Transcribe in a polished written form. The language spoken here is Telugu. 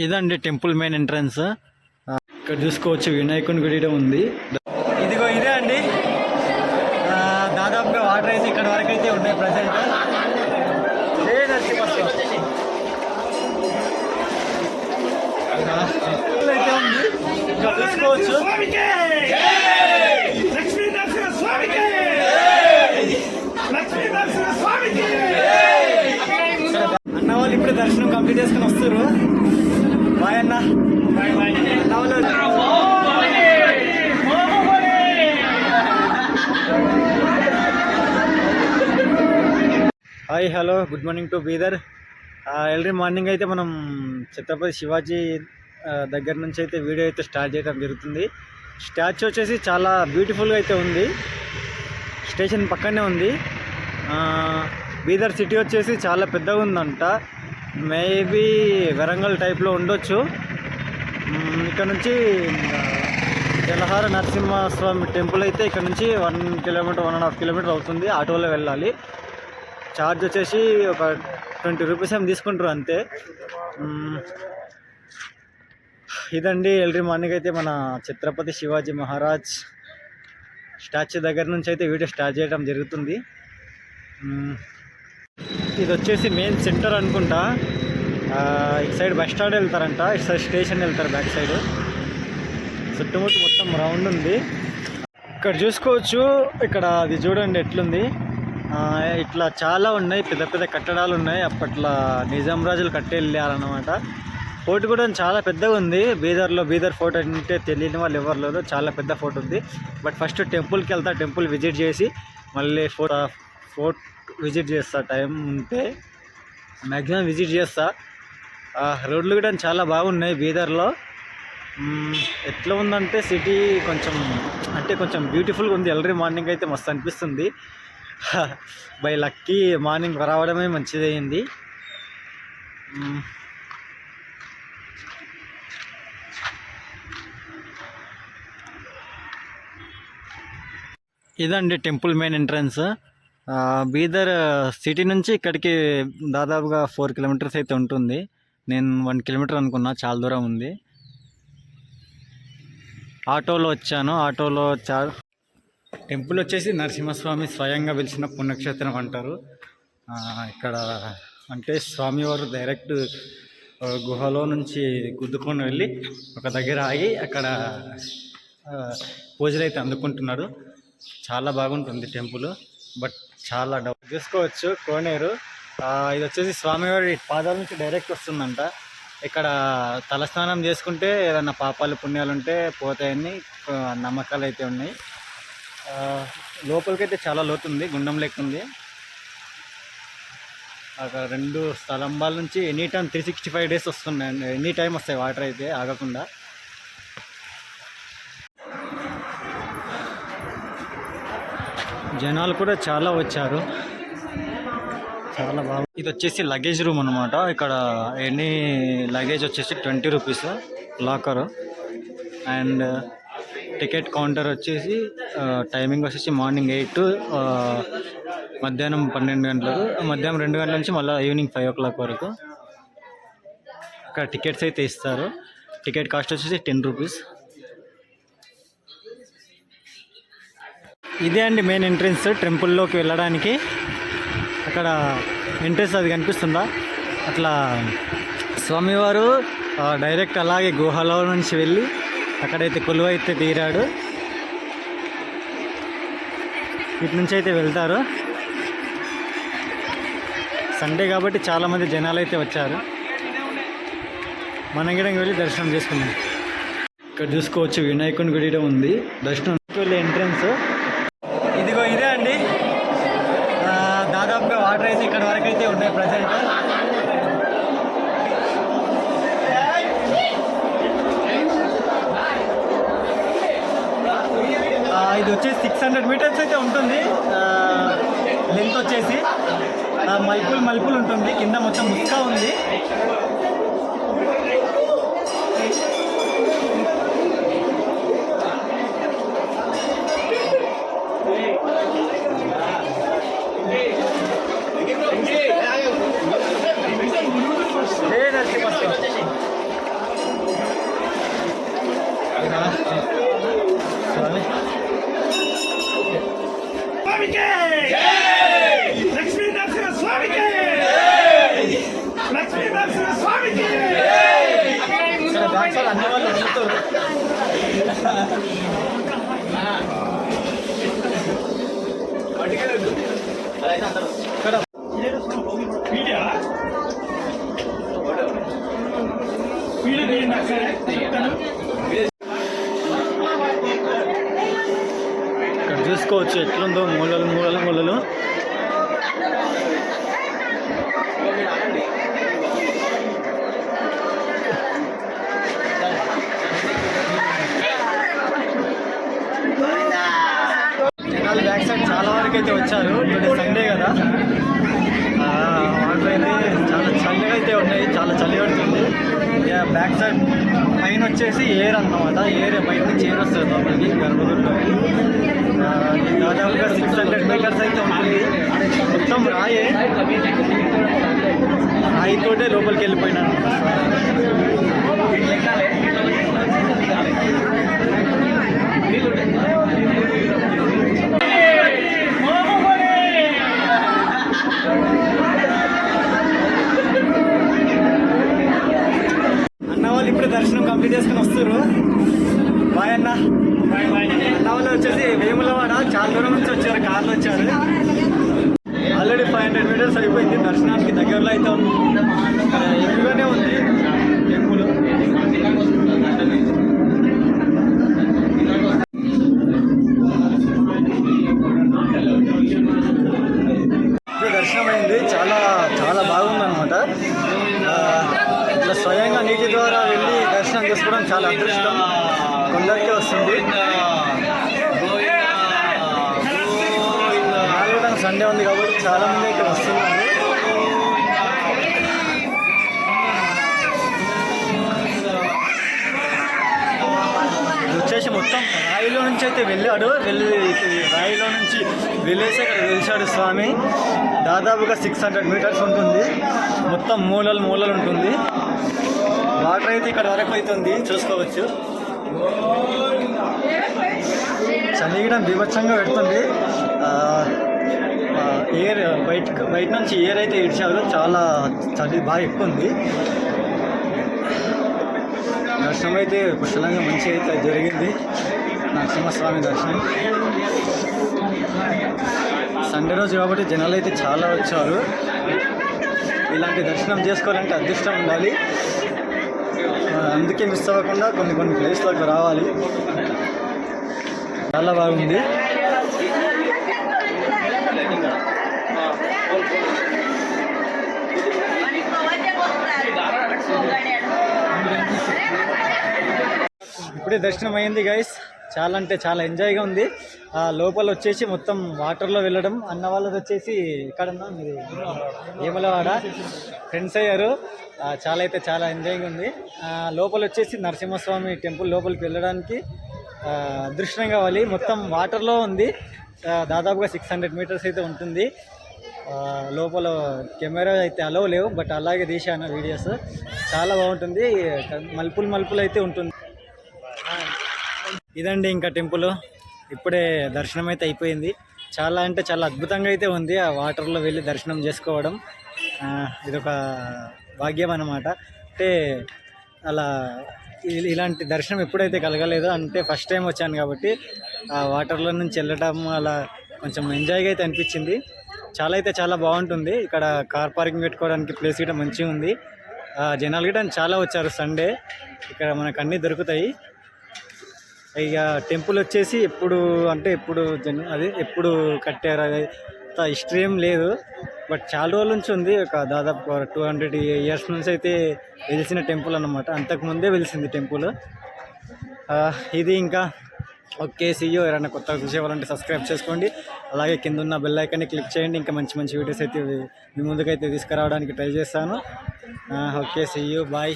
ఇదండి టెంపుల్ మెయిన్ ఎంట్రన్స్. ఇక్కడ చూసుకోవచ్చు వినాయకుని గుడి ఉంది. ఇదిగో ఇదే అండి. దాదాపుగా వాటర్ అయితే ఇక్కడ వరకు అయితే ఉన్నాయి ప్రజెంట్. అయితే ఉంది ఇక్కడ చూసుకోవచ్చు. అన్న వాళ్ళు ఇప్పుడు దర్శనం కంప్లీట్ చేసుకుని వస్తారు. బాయ్ అన్న. Hi hello good morning to Bidar. Early morning అయితే మనం ఛత్రపతి శివాజీ దగ్గర నుంచి అయితే వీడియో అయితే స్టార్ట్ చేయడం జరుగుతుంది. స్టాచ్యూ వచ్చేసి చాలా బ్యూటిఫుల్గా అయితే ఉంది. స్టేషన్ పక్కనే ఉంది. బీదర్ సిటీ వచ్చేసి చాలా పెద్దగా ఉందంట. మేబీ వరంగల్ టైప్లో ఉండొచ్చు. ఇక్కడ నుంచి జలహార నరసింహస్వామి టెంపుల్ అయితే ఇక్కడ నుంచి 1 కిలోమీటర్ 1.5 కిలోమీటర్ అవుతుంది. ఆటోలో వెళ్ళాలి. ఛార్జ్ వచ్చేసి ఒక 20 రూపీస్ ఏమి తీసుకుంటారు అంతే. ఇదండి ఎర్లీ మార్నింగ్ అయితే మన ఛత్రపతి శివాజీ మహారాజ్ స్టాచ్యూ దగ్గర నుంచి అయితే వీడియో స్టార్ట్ చేయడం జరుగుతుంది. ఇది వచ్చేసి మెయిన్ సెంటర్ అనుకుంటా. ఇటు సైడ్ బస్ స్టాండ్ వెళ్తారంట, ఇటు సైడ్ స్టేషన్ వెళ్తారు బ్యాక్ సైడ్. చుట్టుముట్టు మొత్తం రౌండ్ ఉంది. ఇక్కడ చూసుకోవచ్చు. ఇక్కడ అది చూడండి ఎట్లుంది. ఇట్లా చాలా ఉన్నాయి, పెద్ద పెద్ద కట్టడాలు ఉన్నాయి. అప్పట్లో నిజాం రాజులు కట్టి వెళ్ళారన్నమాట. ఫోర్ట్ కూడా చాలా పెద్దగా ఉంది. బీదర్ ఫోర్ట్ అంటే తెలియని వాళ్ళు ఎవరు లేరు. చాలా పెద్ద ఫోర్ట్ ఉంది. బట్ ఫస్ట్ టెంపుల్కి వెళ్తా, టెంపుల్ విజిట్ చేసి మళ్ళీ ఫోర్ట్ విజిట్ చేస్తా. టైం ఉంటే మ్యాక్సిమం విజిట్ చేస్తా. రోడ్లు కూడా చాలా బాగున్నాయి బీదర్లో. ఎట్లా ఉందంటే సిటీ కొంచెం బ్యూటిఫుల్గా ఉంది. ఎర్లీ మార్నింగ్ అయితే మస్తు అనిపిస్తుంది. బై లక్కీ మార్నింగ్ రావడమే మంచిదైంది. ఇదండి temple main entrance. Bidar city నుంచి ఇక్కడికి దాదాపుగా 4 కిలోమీటర్స్ అయితే ఉంటుంది. నేను 1 కిలోమీటర్ అనుకున్నా, చాలా దూరం ఉంది. ఆటోలో వచ్చాను. టెంపుల్ వచ్చేసి నరసింహస్వామి స్వయంగా వెలిసిన పుణ్యక్షేత్రం అంటారు. ఇక్కడ అంటే స్వామివారు డైరెక్ట్ గుహలో నుంచి గుద్దుకొని వెళ్ళి ఒక దగ్గర ఆగి అక్కడ పూజలు అయితే అందుకుంటున్నాడు. చాలా బాగుంటుంది టెంపుల్. బట్ చాలా డబ్బు చూసుకోవచ్చు. కోనేరు ఇది వచ్చేసి స్వామివారి పాదాల నుంచి డైరెక్ట్ వస్తుందంట. ఇక్కడ తలస్నానం చేసుకుంటే ఏదన్నా పాపాలు పుణ్యాలు ఉంటే పోతాయని నమ్మకాలు అయితే ఉన్నాయి. లోపలికైతే చాలా లోతుంది, గుండం లెక్క ఉంది. అక్కడ 2 స్తంభాల నుంచి ఎనీ టైం 365 డేస్ వస్తున్నాయి. ఎనీ టైం వస్తాయి వాటర్ అయితే ఆగకుండా. జనాలు కూడా చాలా వచ్చారు. చాలా బాగుంది. ఇది వచ్చేసి లగేజ్ రూమ్ అనమాట. ఇక్కడ ఎనీ లగేజ్ వచ్చేసి 20 rupees locker. And ticket counter వచ్చేసి టైమింగ్ వచ్చేసి మార్నింగ్ 8 to మధ్యాహ్నం 12 గంటలకు, మధ్యాహ్నం 2 గంటల నుంచి మళ్ళీ ఈవినింగ్ 5 o'clock వరకు ఇక్కడ టికెట్స్ అయితే ఇస్తారు. టికెట్ కాస్ట్ వచ్చేసి 10 రూపీస్. ఇదే అండి మెయిన్ ఎంట్రన్స్ టెంపుల్లోకి వెళ్ళడానికి. అక్కడ ఎంట్రన్స్ అది కనిపిస్తుందా, అట్లా స్వామివారు డైరెక్ట్ అలాగే గుహలో నుంచి వెళ్ళి అక్కడైతే కొలువైతే తీరాడు. ఇటు నుంచి అయితే వెళ్తారు. సండే కాబట్టి చాలామంది జనాలు అయితే వచ్చారు. మనం కూడా వెళ్ళి దర్శనం చేసుకున్నాం. ఇక్కడ చూసుకోవచ్చు వినాయకుని గుడి ఉంది. దర్శనం వెళ్ళే ఎంట్రన్స్ ఇదిగో ఇదే అండి. దాదాపుగా వాటర్ అయితే ఇక్కడ వరకు అయితే ఉన్నాయి ప్రజెంట్. ఇది వచ్చేసి 600 మీటర్స్ అయితే ఉంటుంది లెంత్ వచ్చేసి. మలుపులు ఉంటుంది. కింద మొత్తం ముక్క ఉంది. ఇక్కడ చూసుకోవచ్చు ఎట్లుందో మూలలు మూలలు మూలలు. జనాలు బ్యాక్ సైడ్ చాలా వరకు అయితే వచ్చారు. సండే కదా, వాటర్ అయితే చాలా చల్లగా అయితే ఉన్నాయి, చాలా చలి పడుతుంది. బ్యాక్ సైడ్ పైన వచ్చేసి ఎయిర్ అన్నమాట, ఎయిర్ బయట నుంచి ఎయిర్ వస్తుంది లోపలికి గర్భగుడిలోకి. దాదాపుగా 600 మీటర్స్ అయితే ఉంటుంది. మొత్తం రాయితోటే లోపలికి వెళ్ళిపోయినాను. అన్న వాళ్ళు ఇప్పుడు దర్శనం కంప్లీట్ చేసుకుని వస్తారు. బాయ్ అన్న. అన్న వాళ్ళు వచ్చేసి వేములవాడ చాలా దూరం నుంచి వచ్చారు, కార్లో వచ్చారు. ఆల్రెడీ 500 మీటర్స్ అయిపోయింది. దర్శనానికి దగ్గరలో అయితే ఉంది, ఎదురుగానే ఉంది టెంపుల్. దర్శనం అయింది, చాలా చాలా బాగుంది అనమాట. ఇట్లా స్వయంగా నీటి ద్వారా వెళ్ళి దర్శనం చేసుకోవడం చాలా అదృష్టం, కొందరికే వస్తుంది. సండే ఉంది కాబట్టి చాలా మంది ఇక్కడ వస్తున్నారు. వచ్చేసి మొత్తం రాయిలో నుంచి అయితే వెళ్ళాడు, రాయిలో నుంచి వెళ్ళేసి ఇక్కడ వెలిచాడు స్వామి. దాదాపుగా 600 మీటర్స్ ఉంటుంది, మొత్తం మూలలు మూలలు ఉంటుంది. వాటర్ అయితే ఇక్కడ వరకు అవుతుంది, చూసుకోవచ్చు. చలి కూడా బీభత్సంగా పెడుతుంది. ఎయిర్ బయట నుంచి ఎయిర్ అయితే ఇడ్చారు, చాలా చలి బాగా ఎక్కువ ఉంది. దర్శనం అయితే కుశలంగా మంచిగా అయితే జరిగింది, నరసింహస్వామి దర్శనం. సండే రోజు కాబట్టి జనాలు అయితే చాలా వచ్చారు. ఇలాంటి దర్శనం చేసుకోవాలంటే అదృష్టం ఉండాలి, అందుకే మిస్ అవ్వకుండా కొన్ని ప్లేస్లకు రావాలి. చాలా బాగుంది. ఇప్పుడే దర్శనం అయింది గైస్, చాలా అంటే చాలా ఎంజాయ్గా ఉంది. లోపల వచ్చేసి మొత్తం వాటర్లో వెళ్ళడం. అన్న వాళ్ళది వచ్చేసి ఎక్కడన్నా మీరు వేములవాడ ఫ్రెండ్స్ అయ్యారు. చాలా అయితే చాలా ఎంజాయ్గా ఉంది. లోపల వచ్చేసి నరసింహస్వామి టెంపుల్ లోపలికి వెళ్ళడానికి అదృష్టం కావాలి. మొత్తం వాటర్లో ఉంది, దాదాపుగా 600 మీటర్స్ అయితే ఉంటుంది. లోపల కెమెరా అయితే అలవ్ లేవు, బట్ అలాగే తీశాను వీడియోస్. చాలా బాగుంటుంది, మలుపులు అయితే ఉంటుంది. ఇదండి ఇంకా టెంపుల్. ఇప్పుడే దర్శనం అయితే అయిపోయింది. చాలా అంటే చాలా అద్భుతంగా అయితే ఉంది ఆ వాటర్లో వెళ్ళి దర్శనం చేసుకోవడం. ఇదొక భాగ్యం అన్నమాట. అంటే అలా ఇలాంటి దర్శనం ఎప్పుడైతే కలగలేదో, అంటే ఫస్ట్ టైం వచ్చాను కాబట్టి ఆ వాటర్లో నుంచి వెళ్ళటం అలా కొంచెం ఎంజాయ్గా అయితే అనిపించింది. చాలా అయితే చాలా బాగుంటుంది. ఇక్కడ కార్ పార్కింగ్ పెట్టుకోవడానికి ప్లేస్ కూడా మంచిగా ఉంది. జనాలు కూడా చాలా వచ్చారు సండే. ఇక్కడ మనకు అన్నీ దొరుకుతాయి. ఇక టెంపుల్ వచ్చేసి ఎప్పుడు కట్టారు అది హిస్టరీ ఏం లేదు, బట్ చాలా రోజుల నుంచి ఉంది. ఒక దాదాపు 200 ఇయర్స్ నుంచి అయితే వెలిసిన టెంపుల్ అన్నమాట. అంతకుముందే వెలిసింది టెంపుల్ ఇది. ఇంకా ఓకే, సీయూ. ఎవరైనా కొత్తగా చూసేవాళ్ళంటే సబ్స్క్రైబ్ చేసుకోండి, అలాగే కింద ఉన్న బెల్ ఐకాన్ని క్లిక్ చేయండి. ఇంకా మంచి మంచి వీడియోస్ అయితే మీ ముందుకైతే తీసుకురావడానికి ట్రై చేస్తాను. Okay, see you, bye.